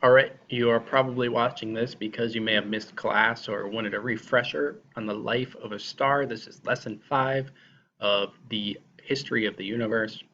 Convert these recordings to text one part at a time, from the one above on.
Alright, you are probably watching this because you may have missed class or wanted a refresher on the life of a star. This is lesson 5 of the history of the universe.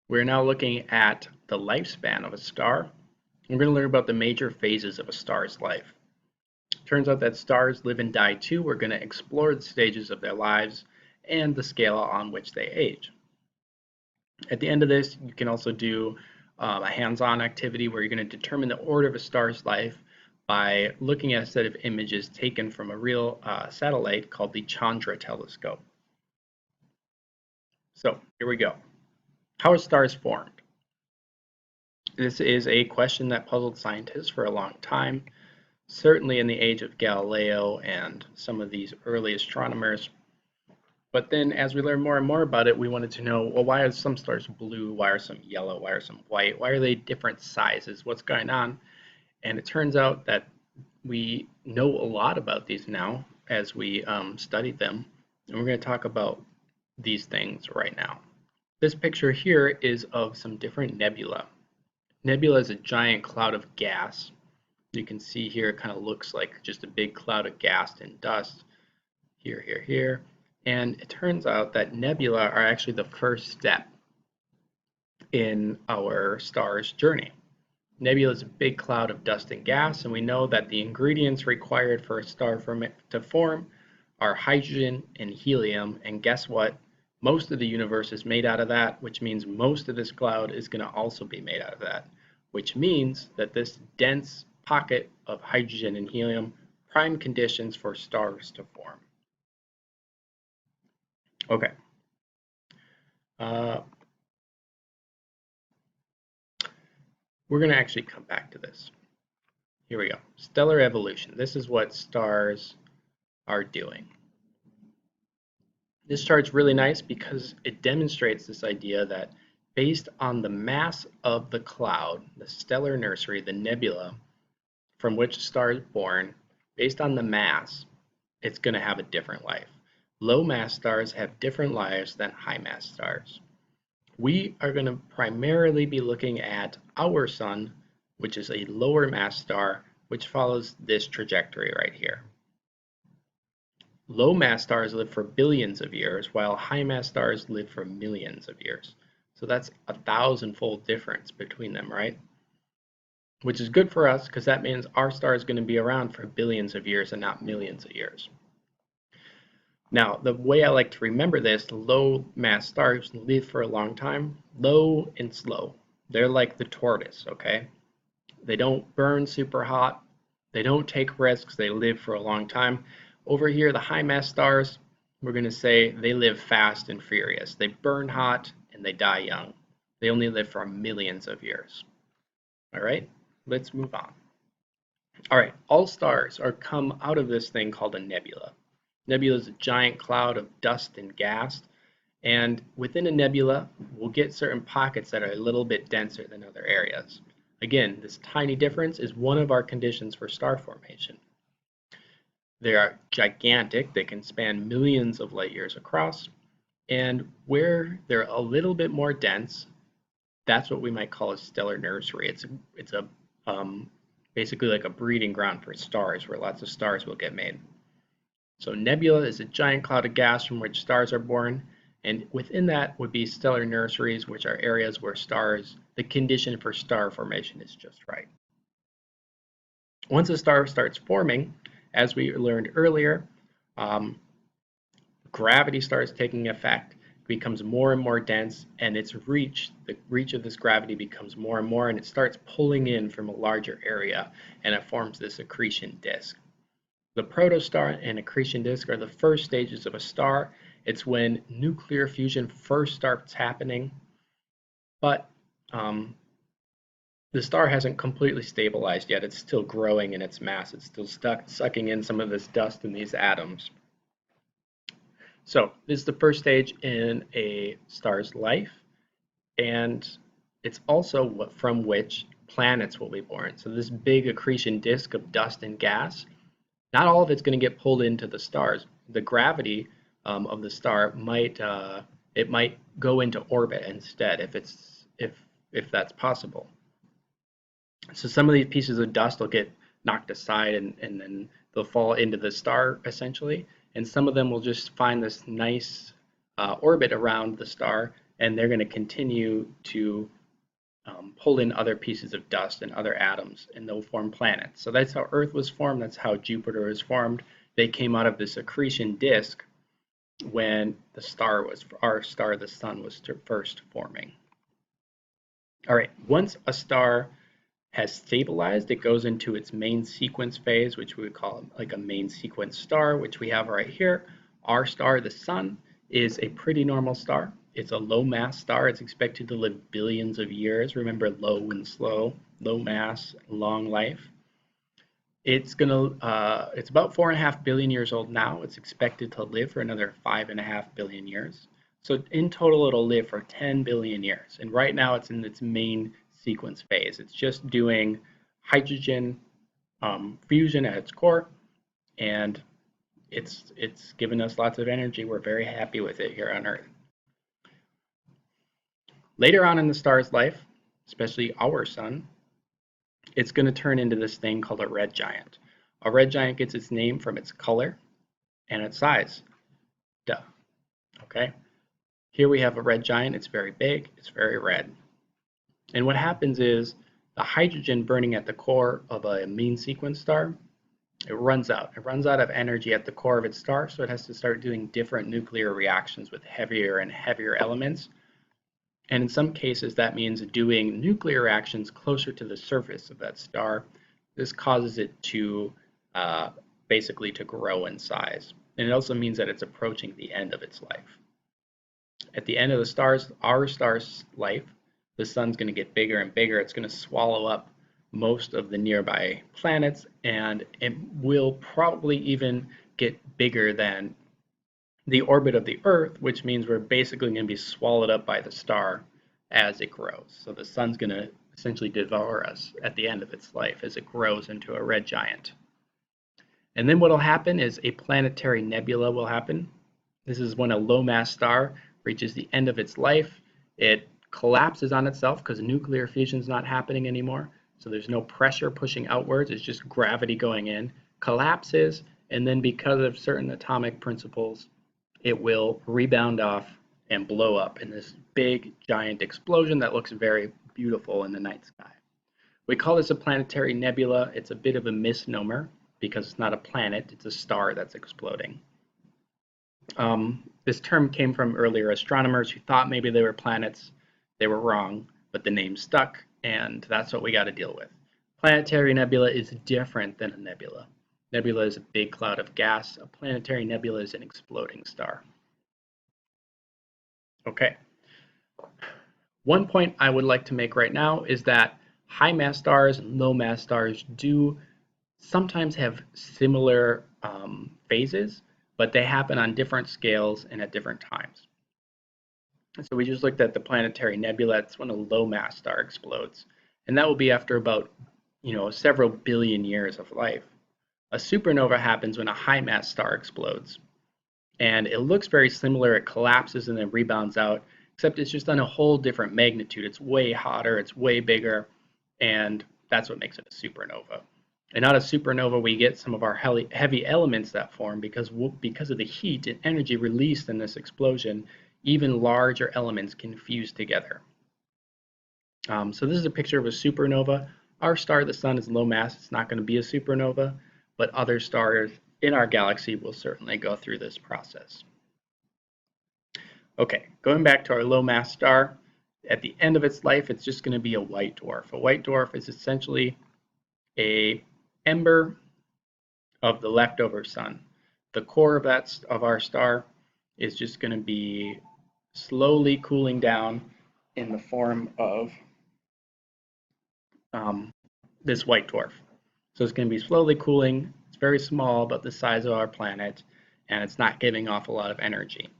We're now looking at the lifespan of a star. We're going to learn about the major phases of a star's life. Turns out that stars live and die too. We're going to explore the stages of their lives and the scale on which they age. At the end of this, you can also do a hands-on activity where you're going to determine the order of a star's life by looking at a set of images taken from a real satellite called the Chandra telescope. So here we go. How are stars formed? This is a question that puzzled scientists for a long time, certainly in the age of Galileo and some of these early astronomers. But then as we learn more and more about it, we wanted to know, well, why are some stars blue? Why are some yellow? Why are some white? Why are they different sizes? What's going on? And it turns out that we know a lot about these now as we studied them. And we're going to talk about these things right now. This picture here is of some different nebula. Nebula is a giant cloud of gas. You can see here it kind of looks like just a big cloud of gas and dust. Here, here, here. And it turns out that nebula are actually the first step in our star's journey. Nebula is a big cloud of dust and gas, and we know that the ingredients required for a star to form are hydrogen and helium, and guess what? Most of the universe is made out of that, which means most of this cloud is going to also be made out of that, which means that this dense pocket of hydrogen and helium prime conditions for stars to form. Okay. We're going to actually come back to this. Here we go. Stellar evolution. This is what stars are doing. This chart's really nice because it demonstrates this idea that based on the mass of the cloud, the stellar nursery, the nebula, from which a star is born, based on the mass, it's going to have a different life. Low mass stars have different lives than high mass stars. We are going to primarily be looking at our sun, which is a lower mass star, which follows this trajectory right here. Low mass stars live for billions of years, while high mass stars live for millions of years. So that's a 1,000-fold difference between them, right? Which is good for us because that means our star is going to be around for billions of years and not millions of years. Now, the way I like to remember this, low mass stars live for a long time, low and slow. They're like the tortoise, okay? They don't burn super hot. They don't take risks. They live for a long time. Over here, the high mass stars, we're going to say they live fast and furious. They burn hot and they die young. They only live for millions of years. All right, let's move on. All right, all stars are come out of this thing called a nebula. Nebula is a giant cloud of dust and gas, and within a nebula, we'll get certain pockets that are a little bit denser than other areas. Again, this tiny difference is one of our conditions for star formation. They are gigantic, they can span millions of light years across, and where they're a little bit more dense, that's what we might call a stellar nursery. It's basically like a breeding ground for stars, where lots of stars will get made. So nebula is a giant cloud of gas from which stars are born, and within that would be stellar nurseries, which are areas where the condition for star formation is just right. Once a star starts forming, as we learned earlier, gravity starts taking effect, becomes more and more dense, and the reach of this gravity becomes more and more, and it starts pulling in from a larger area, and it forms this accretion disk. The protostar and accretion disk are the first stages of a star. It's when nuclear fusion first starts happening, but the star hasn't completely stabilized yet. It's still growing in its mass. It's still sucking in some of this dust and these atoms. So this is the first stage in a star's life, and it's also from which planets will be born. So this big accretion disk of dust and gas, not all of it's going to get pulled into the stars. The gravity of the star might go into orbit instead, if that's possible. So some of these pieces of dust will get knocked aside and then they'll fall into the star essentially. And some of them will just find this nice orbit around the star and they're going to continue to pull in other pieces of dust and other atoms and they'll form planets. So that's how Earth was formed. That's how Jupiter was formed. They came out of this accretion disk when our star, the sun, was first forming. All right, once a star has stabilized, it goes into its main sequence phase, which we would call like a main sequence star, which we have right here. Our star, the sun, is a pretty normal star. It's a low mass star. It's expected to live billions of years. Remember, low and slow, low mass, long life. It's about 4.5 billion years old now. It's expected to live for another 5.5 billion years. So in total, it'll live for 10 billion years. And right now, it's in its main sequence phase. It's just doing hydrogen fusion at its core, and it's given us lots of energy. We're very happy with it here on Earth. Later on in the star's life, especially our sun, it's going to turn into this thing called a red giant. A red giant gets its name from its color and its size. Duh. Okay. Here we have a red giant. It's very big. It's very red. And what happens is the hydrogen burning at the core of a main sequence star, it runs out. It runs out of energy at the core of its star, so it has to start doing different nuclear reactions with heavier and heavier elements. And in some cases, that means doing nuclear reactions closer to the surface of that star. This causes it to basically to grow in size. And it also means that it's approaching the end of its life. At the end of our star's life, the sun's going to get bigger and bigger. It's going to swallow up most of the nearby planets, and it will probably even get bigger than the orbit of the Earth, which means we're basically going to be swallowed up by the star as it grows. So the sun's going to essentially devour us at the end of its life as it grows into a red giant. And then what will happen is a planetary nebula will happen. This is when a low mass star reaches the end of its life. It collapses on itself because nuclear fusion is not happening anymore. So there's no pressure pushing outwards. It's just gravity going in, collapses, and then because of certain atomic principles, it will rebound off and blow up in this big giant explosion that looks very beautiful in the night sky. We call this a planetary nebula. It's a bit of a misnomer because it's not a planet, it's a star that's exploding. This term came from earlier astronomers who thought maybe they were planets. They were wrong, but the name stuck, and that's what we got to deal with. Planetary nebula is different than a nebula. Nebula is a big cloud of gas. A planetary nebula is an exploding star. Okay. One point I would like to make right now is that high mass stars and low mass stars do sometimes have similar phases, but they happen on different scales and at different times. So we just looked at the planetary nebula. It's when a low mass star explodes, and that will be after about several billion years of life. A supernova happens when a high mass star explodes, and it looks very similar. It collapses and then rebounds out, except it's just on a whole different magnitude. It's way hotter, it's way bigger, and that's what makes it a supernova. And out of supernova, we get some of our heavy elements that form because of the heat and energy released in this explosion. Even larger elements can fuse together. So this is a picture of a supernova. Our star, the sun, is low mass. It's not going to be a supernova, but other stars in our galaxy will certainly go through this process. Okay, going back to our low mass star, at the end of its life, it's just going to be a white dwarf. A white dwarf is essentially an ember of the leftover sun. The core of our star is just going to be slowly cooling down in the form of this white dwarf. So it's going to be slowly cooling. It's very small, about the size of our planet, and it's not giving off a lot of energy.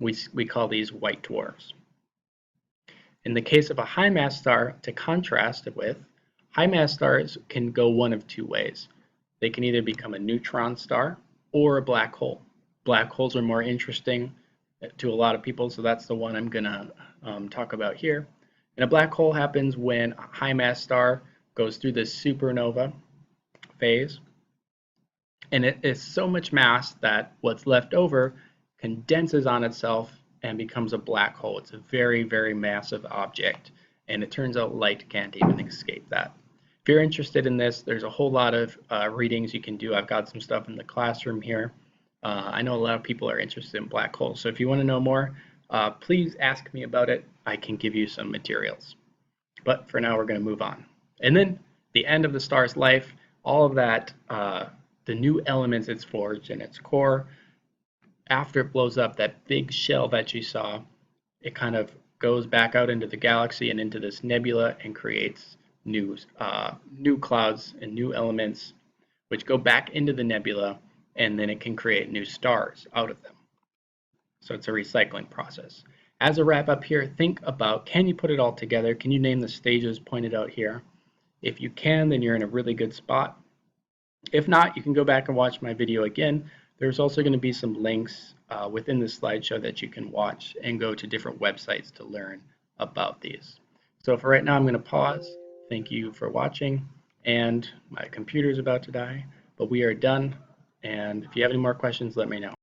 We call these white dwarfs. In the case of a high mass star, to contrast it with, high mass stars can go one of two ways. They can either become a neutron star or a black hole. Black holes are more interesting to a lot of people, so that's the one I'm going to talk about here. And a black hole happens when a high mass star goes through this supernova phase, and it is so much mass that what's left over condenses on itself and becomes a black hole. It's a very, very massive object, and it turns out light can't even escape that. If you're interested in this, there's a whole lot of readings you can do. I've got some stuff in the classroom here. I know a lot of people are interested in black holes, so if you want to know more, please ask me about it. I can give you some materials. But for now, we're going to move on. And then the end of the star's life, all of that, the new elements it's forged in its core, after it blows up, that big shell that you saw, it kind of goes back out into the galaxy and into this nebula and creates new clouds and new elements, which go back into the nebula, and then it can create new stars out of them. So it's a recycling process. As a wrap up here, think about, can you put it all together? Can you name the stages pointed out here? If you can, then you're in a really good spot. If not, you can go back and watch my video again. There's also going to be some links within the slideshow that you can watch and go to different websites to learn about these. So for right now, I'm going to pause. Thank you for watching, and my computer's about to die, but we are done. And if you have any more questions, let me know.